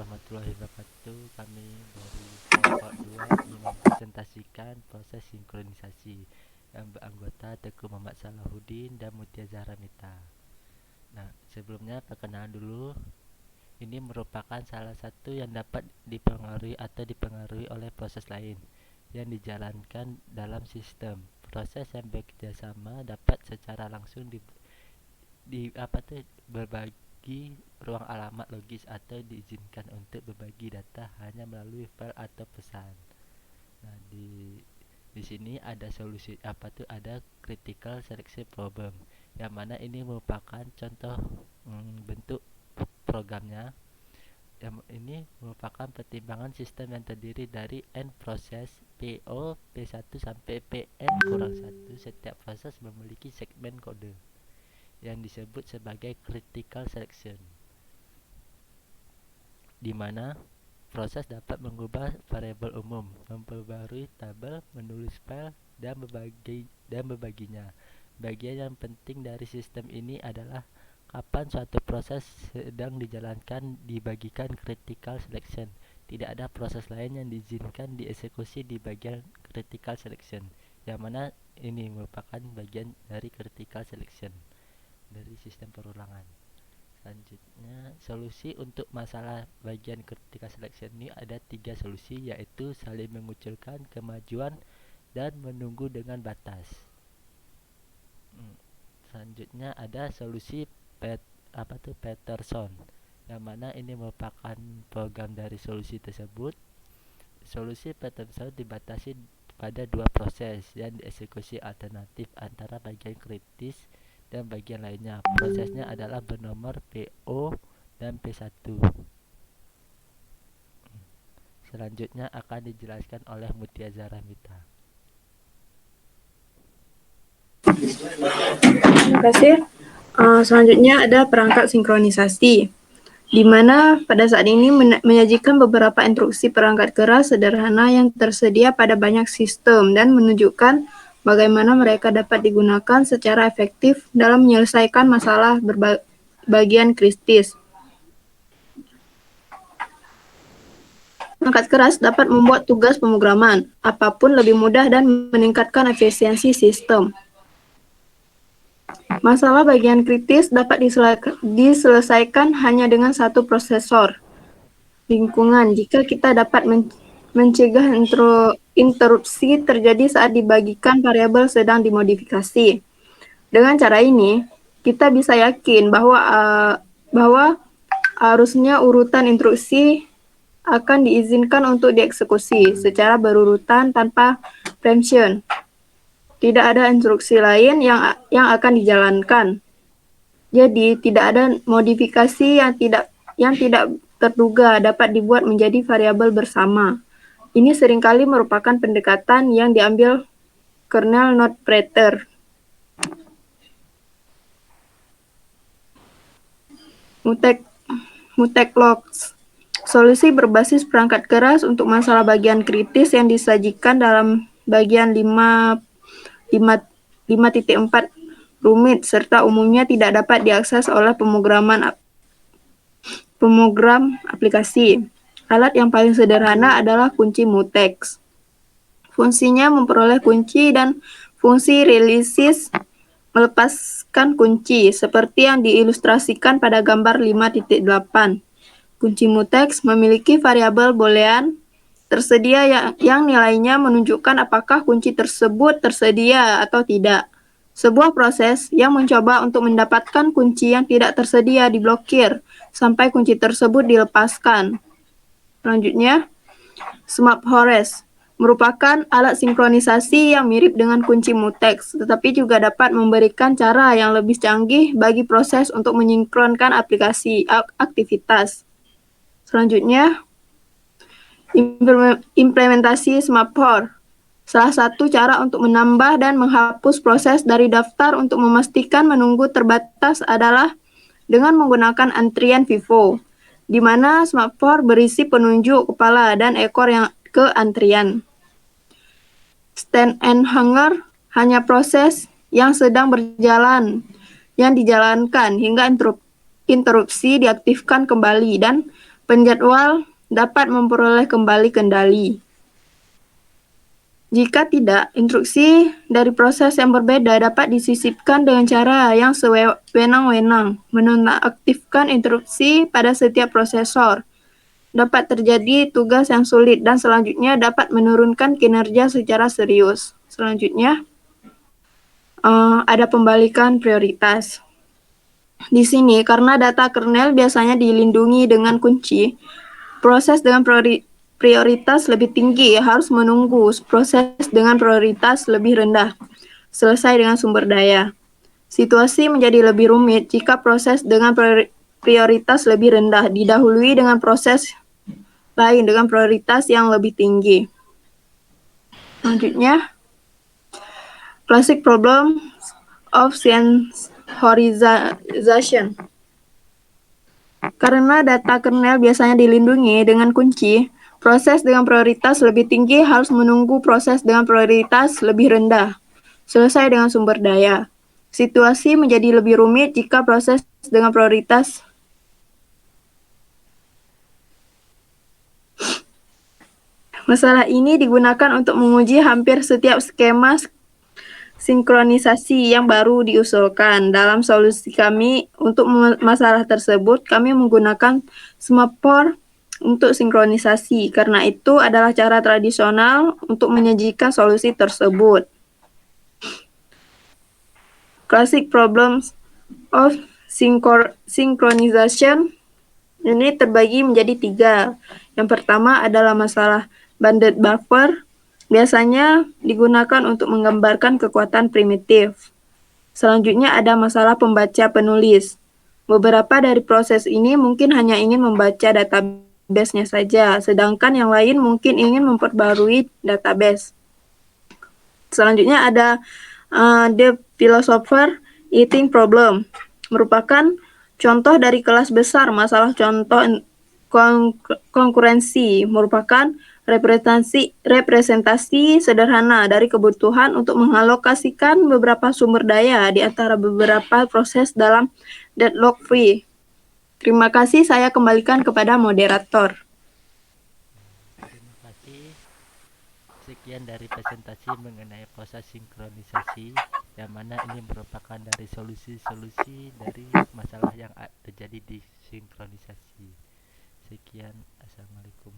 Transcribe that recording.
warahmatullahi wabarakatuh. Kami dari kelompok 2 ingin mempresentasikan proses sinkronisasi yang beranggota Teguh Muhammad Salahuddin dan Mutia Zahra Mita. Nah, sebelumnya perkenalan dulu. Ini merupakan salah satu yang dapat dipengaruhi atau dipengaruhi oleh proses lain yang dijalankan dalam sistem. Proses yang bekerja sama dapat secara langsung berbagi ruang alamat logis atau diizinkan untuk berbagi data hanya melalui file atau pesan. Nah, di sini ada solusi ada critical selection problem, yang mana ini merupakan contoh bentuk programnya. Yang ini merupakan pertimbangan sistem yang terdiri dari n proses PO P1 sampai Pn-1. Setiap proses memiliki segmen kode yang disebut sebagai critical selection, di mana proses dapat mengubah variabel umum, memperbarui tabel, menulis file, dan berbaginya. Bagian yang penting dari sistem ini adalah kapan suatu proses sedang dijalankan dibagikan critical selection. Tidak ada proses lain yang diizinkan dieksekusi di bagian critical selection, yang mana ini merupakan bagian dari critical selection dari sistem perulangan. Selanjutnya, solusi untuk masalah bagian critical selection ini ada 3 solusi, yaitu saling mengucilkan, kemajuan, dan menunggu dengan batas. Selanjutnya ada solusi Peterson, yang mana ini merupakan program dari solusi tersebut. Solusi Peterson dibatasi pada 2 proses yang dieksekusi alternatif antara bagian kritis dan bagian lainnya. Prosesnya adalah bernomor PO dan P1. Selanjutnya akan dijelaskan oleh Mutia Zahra Mita. Terima kasih. Selanjutnya ada perangkat sinkronisasi, di mana pada saat ini menyajikan beberapa instruksi perangkat keras sederhana yang tersedia pada banyak sistem dan menunjukkan bagaimana mereka dapat digunakan secara efektif dalam menyelesaikan masalah bagian kritis. Perangkat keras dapat membuat tugas pemrograman apapun lebih mudah dan meningkatkan efisiensi sistem. Masalah bagian kritis dapat diselesaikan hanya dengan satu prosesor lingkungan jika kita dapat mencegah interupsi terjadi saat dibagikan variabel sedang dimodifikasi. Dengan cara ini, kita bisa yakin bahwa harusnya urutan instruksi akan diizinkan untuk dieksekusi secara berurutan tanpa preemption. Tidak ada instruksi lain yang akan dijalankan. Jadi, tidak ada modifikasi yang tidak terduga dapat dibuat menjadi variabel bersama. Ini seringkali merupakan pendekatan yang diambil kernel Node Prater. Mutex-Logs, solusi berbasis perangkat keras untuk masalah bagian kritis yang disajikan dalam bagian 5.4 rumit serta umumnya tidak dapat diakses oleh pemogram aplikasi. Alat yang paling sederhana adalah kunci mutex. Fungsinya memperoleh kunci dan fungsi releases melepaskan kunci, seperti yang diilustrasikan pada gambar 5.8. Kunci mutex memiliki variabel boolean tersedia yang nilainya menunjukkan apakah kunci tersebut tersedia atau tidak. Sebuah proses yang mencoba untuk mendapatkan kunci yang tidak tersedia diblokir sampai kunci tersebut dilepaskan. Selanjutnya, SMAP-Hores merupakan alat sinkronisasi yang mirip dengan kunci mutex, tetapi juga dapat memberikan cara yang lebih canggih bagi proses untuk menyinkronkan aktivitas. Selanjutnya, implementasi SMAP-Hor. Salah satu cara untuk menambah dan menghapus proses dari daftar untuk memastikan menunggu terbatas adalah dengan menggunakan antrian FIFO, di mana SMAP-Hor berisi penunjuk kepala dan ekor yang ke antrian. Stand and hanger hanya proses yang sedang berjalan yang dijalankan hingga interupsi diaktifkan kembali, dan Penjadwal dapat memperoleh kembali kendali. Jika tidak, instruksi dari proses yang berbeda dapat disisipkan dengan cara yang sewenang-wenang, menonaktifkan instruksi pada setiap prosesor. Dapat terjadi tugas yang sulit dan selanjutnya dapat menurunkan kinerja secara serius. Selanjutnya, ada pembalikan prioritas. Di sini, karena data kernel biasanya dilindungi dengan kunci, proses dengan prioritas lebih tinggi harus menunggu proses dengan prioritas lebih rendah selesai dengan sumber daya. Situasi menjadi lebih rumit jika proses dengan prioritas lebih rendah didahului dengan proses lain dengan prioritas yang lebih tinggi. Selanjutnya, classic problem of synchronization. Karena data kernel biasanya dilindungi dengan kunci, proses dengan prioritas lebih tinggi harus menunggu proses dengan prioritas lebih rendah selesai dengan sumber daya. Situasi menjadi lebih rumit jika proses dengan prioritas Masalah ini digunakan untuk menguji hampir setiap skema sinkronisasi yang baru diusulkan. Dalam solusi kami untuk masalah tersebut, kami menggunakan semaphore untuk sinkronisasi, karena itu adalah cara tradisional untuk menyajikan solusi tersebut. Classic problems of synchronization ini terbagi menjadi 3. Yang pertama adalah masalah banded buffer, biasanya digunakan untuk menggambarkan kekuatan primitif. Selanjutnya ada masalah pembaca penulis. Beberapa dari proses ini mungkin hanya ingin membaca database-nya saja, sedangkan yang lain mungkin ingin memperbarui database. Selanjutnya ada the philosopher eating problem, merupakan contoh dari kelas besar masalah contoh konkurensi, merupakan representasi sederhana dari kebutuhan untuk mengalokasikan beberapa sumber daya di antara beberapa proses dalam deadlock free. Terima kasih, saya kembalikan kepada moderator. Terima kasih. Sekian dari presentasi mengenai proses sinkronisasi, yang mana ini merupakan dari solusi-solusi dari masalah yang terjadi di sinkronisasi. Sekian, assalamualaikum.